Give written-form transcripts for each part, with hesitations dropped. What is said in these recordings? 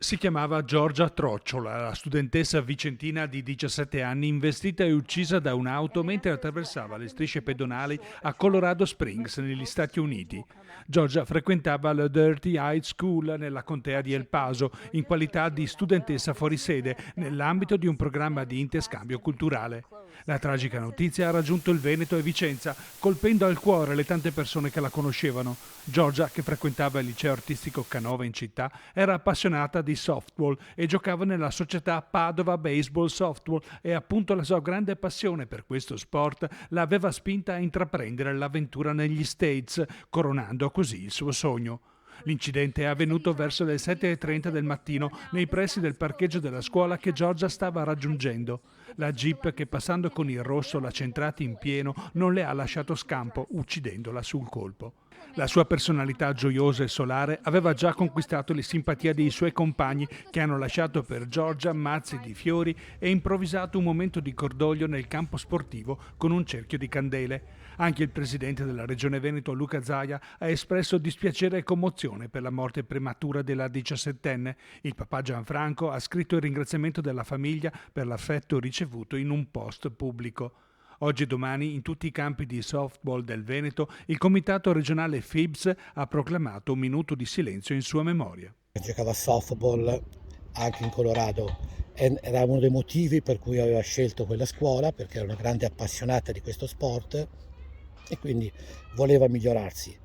Si chiamava Giorgia Trocciola, la studentessa vicentina di 17 anni investita e uccisa da un'auto mentre attraversava le strisce pedonali a Colorado Springs, negli Stati Uniti. Giorgia frequentava la Dirty High School nella contea di El Paso in qualità di studentessa fuori sede nell'ambito di un programma di interscambio culturale. La tragica notizia ha raggiunto il Veneto e Vicenza, colpendo al cuore le tante persone che la conoscevano. Giorgia, che frequentava il liceo artistico Canova in città, era appassionata di softball e giocava nella società Padova Baseball Softball e appunto la sua grande passione per questo sport l'aveva spinta a intraprendere l'avventura negli States, coronando così il suo sogno. L'incidente è avvenuto verso le 7:30 del mattino nei pressi del parcheggio della scuola che Giorgia stava raggiungendo. La Jeep, che passando con il rosso l'ha centrata in pieno, non le ha lasciato scampo, uccidendola sul colpo. La sua personalità gioiosa e solare aveva già conquistato le simpatie dei suoi compagni, che hanno lasciato per Giorgia mazzi di fiori e improvvisato un momento di cordoglio nel campo sportivo con un cerchio di candele. Anche il presidente della Regione Veneto, Luca Zaia, ha espresso dispiacere e commozione per la morte prematura della 17enne. Il papà Gianfranco ha scritto il ringraziamento della famiglia per l'affetto ricevuto in un post pubblico. Oggi e domani, in tutti i campi di softball del Veneto, il comitato regionale FIBS ha proclamato un minuto di silenzio in sua memoria. Giocava a softball anche in Colorado era uno dei motivi per cui aveva scelto quella scuola, perché era una grande appassionata di questo sport e quindi voleva migliorarsi.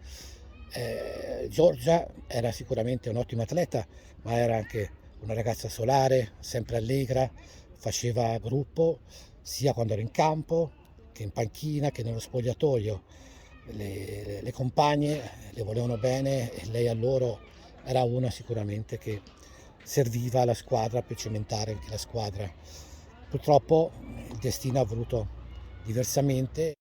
Giorgia era sicuramente un'ottima atleta, ma era anche una ragazza solare, sempre allegra, faceva gruppo sia quando era in campo che in panchina che nello spogliatoio. Le compagne le volevano bene e lei a loro era una sicuramente che serviva alla squadra per cementare anche la squadra. Purtroppo il destino ha voluto diversamente.